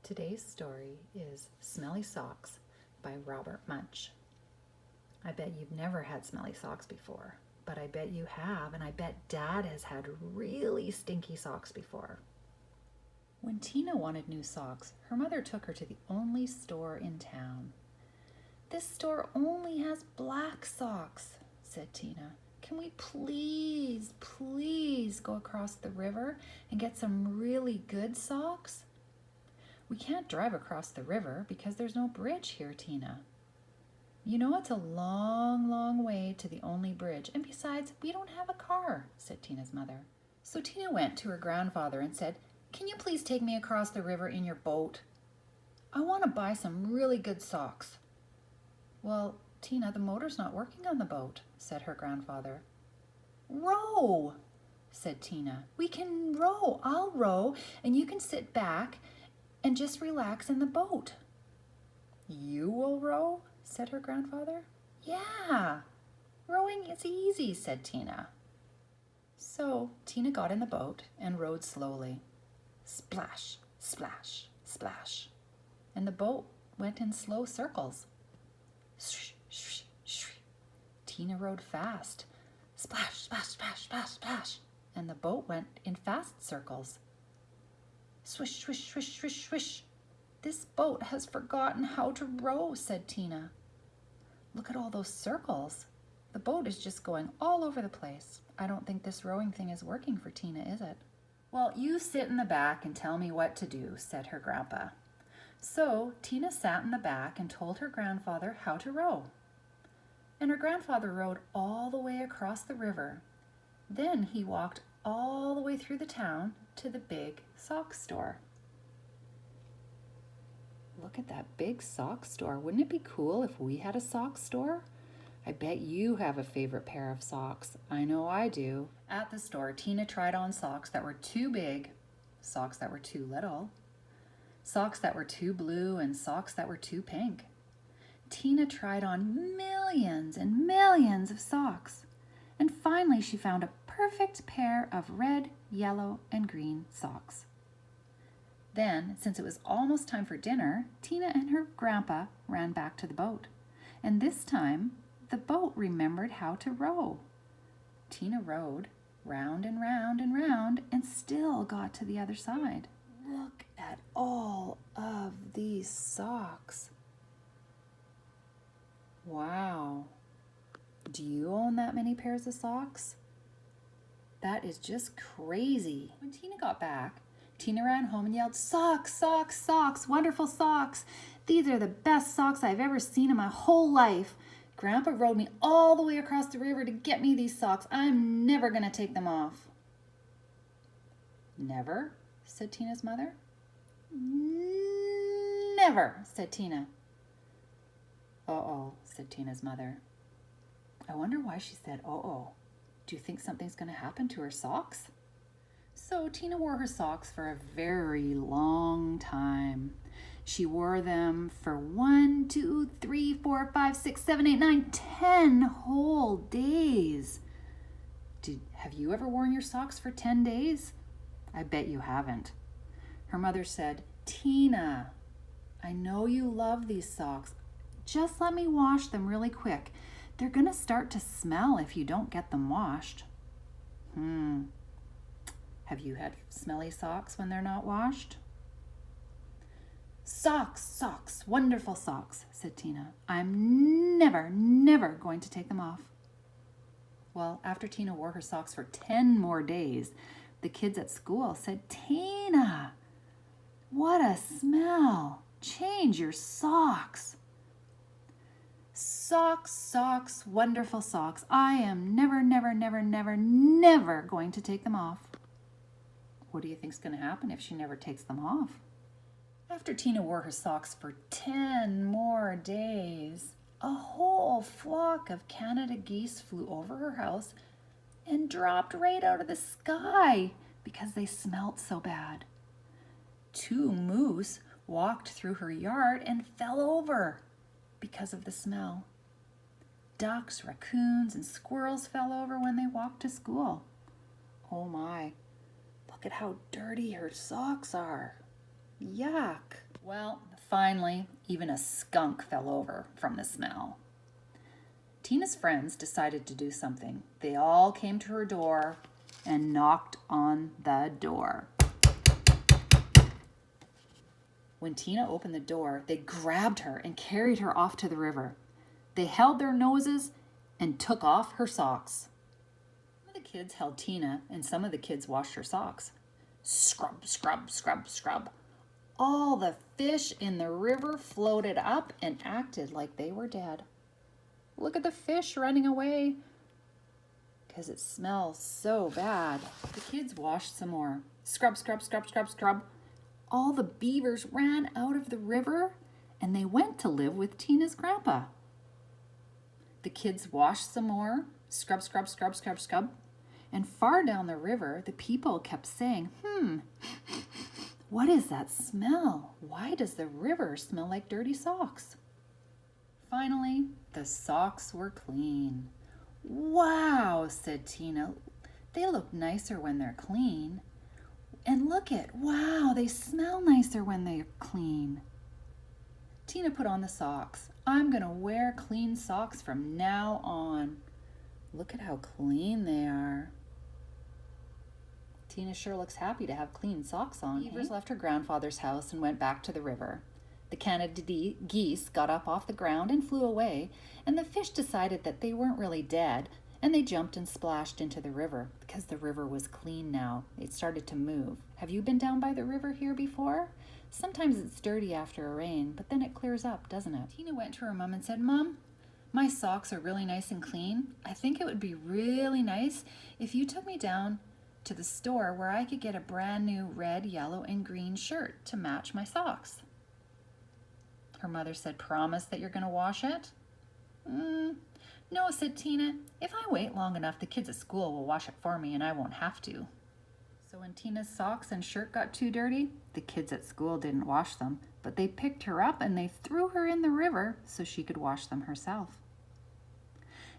Today's story is Smelly Socks by Robert Munsch. I bet you've never had smelly socks before, but I bet you have, and I bet Dad has had really stinky socks before. When Tina wanted new socks, her mother took her to the only store in town. "This store only has black socks," said Tina. "Can we please go across the river and get some really good socks?" "We can't drive across the river because there's no bridge here, Tina." "You know it's a long way to the only bridge, and besides, we don't have a car," said Tina's mother. So Tina went to her grandfather and said, "Can you please take me across the river in your boat? I want to buy some really good socks." "Well, Tina, the motor's not working on the boat," said her grandfather. "Row," said Tina. "We can row. I'll row, and you can sit back and just relax in the boat." "You will row?" said her grandfather. "Yeah, rowing is easy," said Tina. So Tina got in the boat and rowed slowly. Splash, splash, splash. And the boat went in slow circles. Swish, swish, swish. Tina rowed fast. Splash, splash, splash, splash, splash. And the boat went in fast circles. Swish, swish, swish, swish, swish. "This boat has forgotten how to row," said Tina. "Look at all those circles. The boat is just going all over the place. I don't think this rowing thing is working for Tina, is it?" "Well, you sit in the back and tell me what to do," said her grandpa. So Tina sat in the back and told her grandfather how to row. And her grandfather rowed all the way across the river. Then he walked all the way through the town to the big sock store. Look at that big sock store. Wouldn't it be cool if we had a sock store? I bet you have a favorite pair of socks. I know I do. At the store, Tina tried on socks that were too big, socks that were too little, socks that were too blue, and socks that were too pink. Tina tried on millions and millions of socks. And finally she found a perfect pair of red, yellow, and green socks. Then, since it was almost time for dinner, Tina and her grandpa ran back to the boat. And this time, the boat remembered how to row. Tina rowed round and round and round and still got to the other side. Look at all of these socks. Wow. Do you own that many pairs of socks? That is just crazy. When Tina got back, Tina ran home and yelled, "Socks, socks, socks, wonderful socks. These are the best socks I've ever seen in my whole life. Grandpa rowed me all the way across the river to get me these socks. I'm never going to take them off." "Never?" said Tina's mother. "Never," said Tina. "Uh-oh," said Tina's mother. I wonder why she said uh-oh. Do you think something's going to happen to her socks? So Tina wore her socks for a very long time. She wore them for 1, 2, 3, 4, 5, 6, 7, 8, 9, 10 whole days. Have you ever worn your socks for 10 days? I bet you haven't. Her mother said, "Tina, I know you love these socks. Just let me wash them really quick. They're going to start to smell if you don't get them washed." Have you had smelly socks when they're not washed? "Socks, socks, wonderful socks," said Tina. "I'm never going to take them off." Well, after Tina wore her socks for 10 more days, the kids at school said, "Tina, what a smell. Change your socks." "Socks, socks, wonderful socks. I am never going to take them off." What do you think's going to happen if she never takes them off? After Tina wore her socks for 10 more days, a whole flock of Canada geese flew over her house and dropped right out of the sky because they smelt so bad. 2 moose walked through her yard and fell over because of the smell. Ducks, raccoons, and squirrels fell over when they walked to school. Oh my, look at how dirty her socks are. Yuck. Well, finally, even a skunk fell over from the smell. Tina's friends decided to do something. They all came to her door and knocked on the door. When Tina opened the door, they grabbed her and carried her off to the river. They held their noses and took off her socks. Some of the kids held Tina, and some of the kids washed her socks. Scrub, scrub, scrub, scrub. All the fish in the river floated up and acted like they were dead. Look at the fish running away because it smells so bad. The kids washed some more. Scrub, scrub, scrub, scrub, scrub. All the beavers ran out of the river and they went to live with Tina's grandpa. The kids washed some more. Scrub, scrub, scrub, scrub, scrub. And far down the river, the people kept saying, what is that smell? Why does the river smell like dirty socks? Finally, the socks were clean. Wow, said Tina. They look nicer when they're clean. And wow, they smell nicer when they're clean. Tina put on the socks. I'm going to wear clean socks from now on. Look at how clean they are. Tina sure looks happy to have clean socks on. Beavers left her grandfather's house and went back to the river. The Canada geese got up off the ground and flew away, and the fish decided that they weren't really dead, and they jumped and splashed into the river because the river was clean now. It started to move. Have you been down by the river here before? Sometimes it's dirty after a rain, but then it clears up, doesn't it? Tina went to her mom and said, Mom, my socks are really nice and clean. I think it would be really nice if you took me down to the store where I could get a brand new red, yellow, and green shirt to match my socks. Her mother said, promise that you're going to wash it? No, said Tina. If I wait long enough, the kids at school will wash it for me and I won't have to. So when Tina's socks and shirt got too dirty, the kids at school didn't wash them, but they picked her up and they threw her in the river so she could wash them herself.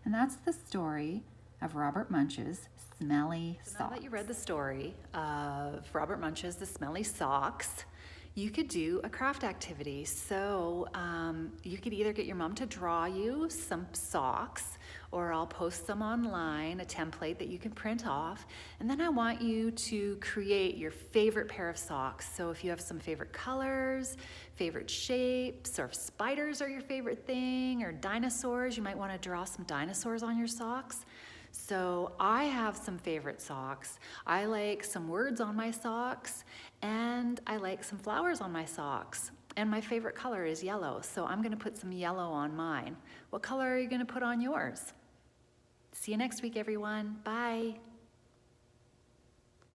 And that's the story of Robert Munsch's Smelly Socks. Now that you read the story of Robert Munsch's The Smelly Socks, you could do a craft activity. So you could either get your mom to draw you some socks, or I'll post them online, a template that you can print off. And then I want you to create your favorite pair of socks. So if you have some favorite colors, favorite shapes, or if spiders are your favorite thing, or dinosaurs, you might want to draw some dinosaurs on your socks. So I have some favorite socks. I like some words on my socks, and I like some flowers on my socks. And my favorite color is yellow, so I'm gonna put some yellow on mine. What color are you gonna put on yours? See you next week, everyone. Bye.